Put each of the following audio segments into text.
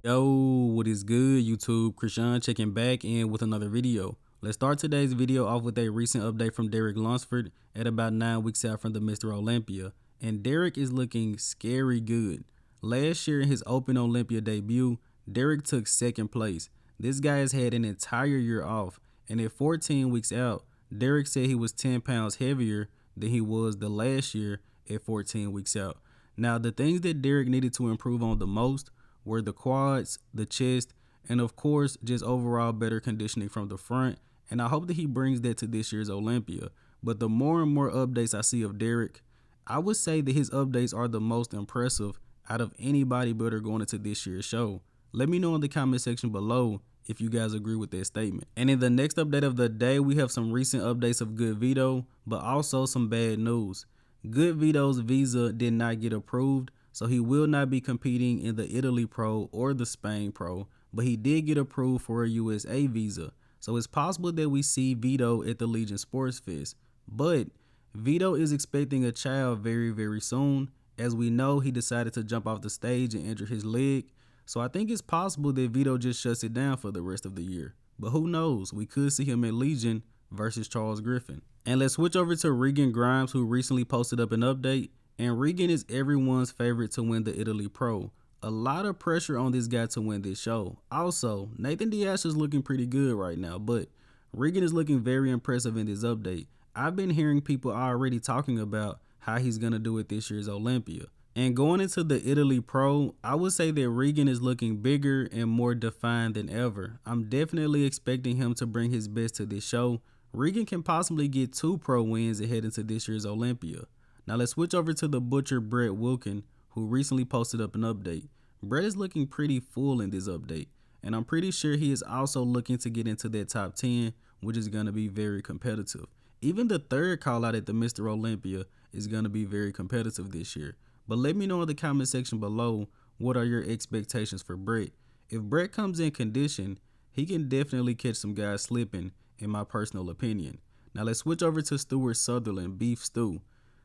Yo, what is good, YouTube? Krishan checking back in with another video. Let's start today's video off with a recent update from Derek Lunsford at about 9 weeks out from the Mr. Olympia. And Derek is looking scary good. Last year in his Open Olympia debut, Derek took second place. This guy has had an entire year off, and at 14 weeks out, Derek said he was 10 pounds heavier than he was the last year at 14 weeks out. Now, the things that Derek needed to improve on the most were the quads, the chest, and of course, just overall better conditioning from the front. And I hope that he brings that to this year's Olympia. But the more and more updates I see of Derek, I would say that his updates are the most impressive out of any bodybuilder going into this year's show. Let me know in the comment section below if you guys agree with that statement. And in the next update of the day, we have some recent updates of Good Vito, but also some bad news. Good Vito's visa did not get approved, so he will not be competing in the Italy Pro or the Spain Pro, but he did get approved for a USA visa. So it's possible that we see Vito at the Legion Sports Fest. But Vito is expecting a child very, very soon. As we know, he decided to jump off the stage and injure his leg. So I think it's possible that Vito just shuts it down for the rest of the year. But who knows? We could see him at Legion versus Charles Griffin. And let's switch over to Regan Grimes, who recently posted up an update. And Regan is everyone's favorite to win the Italy Pro. A lot of pressure on this guy to win this show. Also, Nathan Diaz is looking pretty good right now, but Regan is looking very impressive in this update. I've been hearing people already talking about how he's going to do at this year's Olympia. And going into the Italy Pro, I would say that Regan is looking bigger and more defined than ever. I'm definitely expecting him to bring his best to this show. Regan can possibly get 2 pro wins ahead into this year's Olympia. Now let's switch over to the butcher Brett Wilkin, who recently posted up an update. Brett is looking pretty full in this update, and I'm pretty sure he is also looking to get into that top 10, which is going to be very competitive. Even the third call out at the Mr. Olympia is going to be very competitive this year. But let me know in the comment section below, what are your expectations for Brett? If Brett comes in condition, he can definitely catch some guys slipping, in my personal opinion. Now let's switch over to Stuart Sutherland, Beef Stew.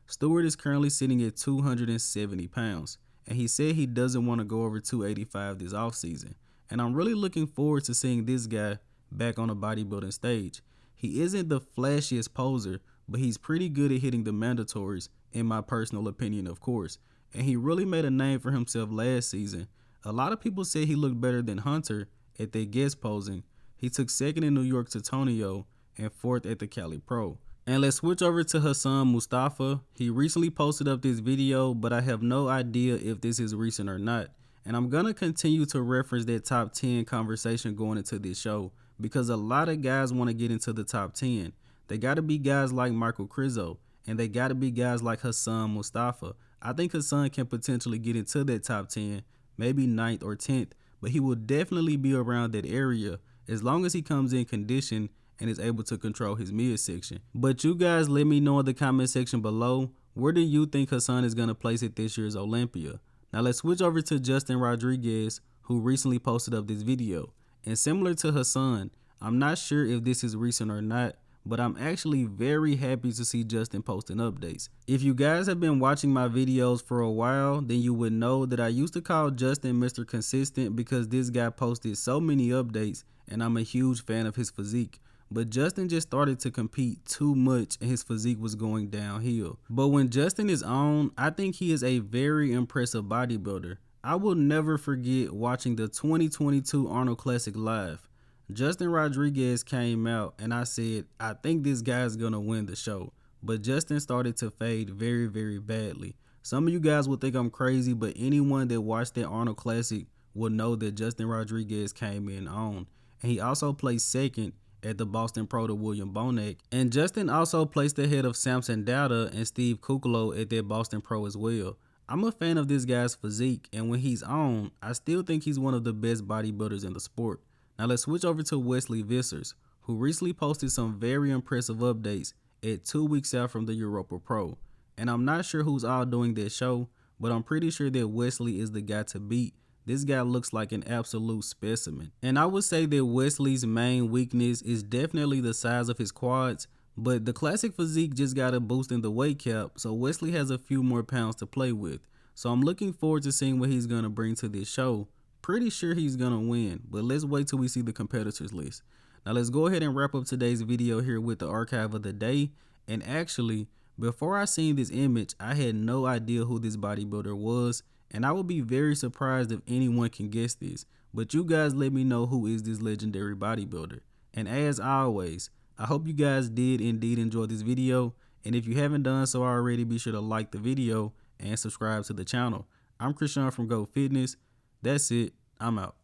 Stuart is currently sitting at 270 pounds, and he said he doesn't want to go over 285 this offseason. And I'm really looking forward to seeing this guy back on a bodybuilding stage. He isn't the flashiest poser, but he's pretty good at hitting the mandatories, in my personal opinion, of course. And he really made a name for himself last season. A lot of people said he looked better than Hunter at their guest posing. He took second in New York to Tonio and fourth at the Cali Pro. And let's switch over to Hassan Mostafa. He recently posted up this video, but I have no idea if this is recent or not. And I'm going to continue to reference that top 10 conversation going into this show, because a lot of guys want to get into the top 10. They got to be guys like Michael Krizo, and they got to be guys like Hassan Mostafa. I think Hassan can potentially get into that top 10, maybe 9th or 10th, but he will definitely be around that area as long as he comes in condition and is able to control his midsection. But you guys let me know in the comment section below, where do you think Hassan is going to place at this year's Olympia? Now let's switch over to Justin Rodriguez, who recently posted up this video. And similar to Hassan, I'm not sure if this is recent or not, but I'm actually very happy to see Justin posting updates. If you guys have been watching my videos for a while, then you would know that I used to call Justin Mr. Consistent because this guy posted so many updates, and I'm a huge fan of his physique. But Justin just started to compete too much and his physique was going downhill. But when Justin is on, I think he is a very impressive bodybuilder. I will never forget watching the 2022 Arnold Classic live. Justin Rodriguez came out and I said, I think this guy's gonna win the show. But Justin started to fade very, very badly. Some of you guys will think I'm crazy, but anyone that watched that Arnold Classic will know that Justin Rodriguez came in on. And he also placed second at the Boston Pro to William Bonac. And Justin also placed ahead of Samson Dowda and Steve Kuklo at that Boston Pro as well. I'm a fan of this guy's physique, and when he's on, I still think he's one of the best bodybuilders in the sport. Now let's switch over to Wesley Vissers, who recently posted some very impressive updates at 2 weeks out from the Europa Pro. And I'm not sure who's all doing that show, but I'm pretty sure that Wesley is the guy to beat. This guy looks like an absolute specimen. And I would say that Wesley's main weakness is definitely the size of his quads, but the classic physique just got a boost in the weight cap, so Wesley has a few more pounds to play with. So I'm looking forward to seeing what he's going to bring to this show. pretty sure he's gonna win, but let's wait till we see the competitors list. Now let's go ahead and wrap up today's video here with the archive of the day. And actually, before I seen this image, I had no idea who this bodybuilder was, and I would be very surprised if anyone can guess this. But you guys let me know who is this legendary bodybuilder. And as always, I hope you guys did indeed enjoy this video, and if you haven't done so already, be sure to like the video and subscribe to the channel. I'm Krishan from Go Fitness. That's it. I'm out.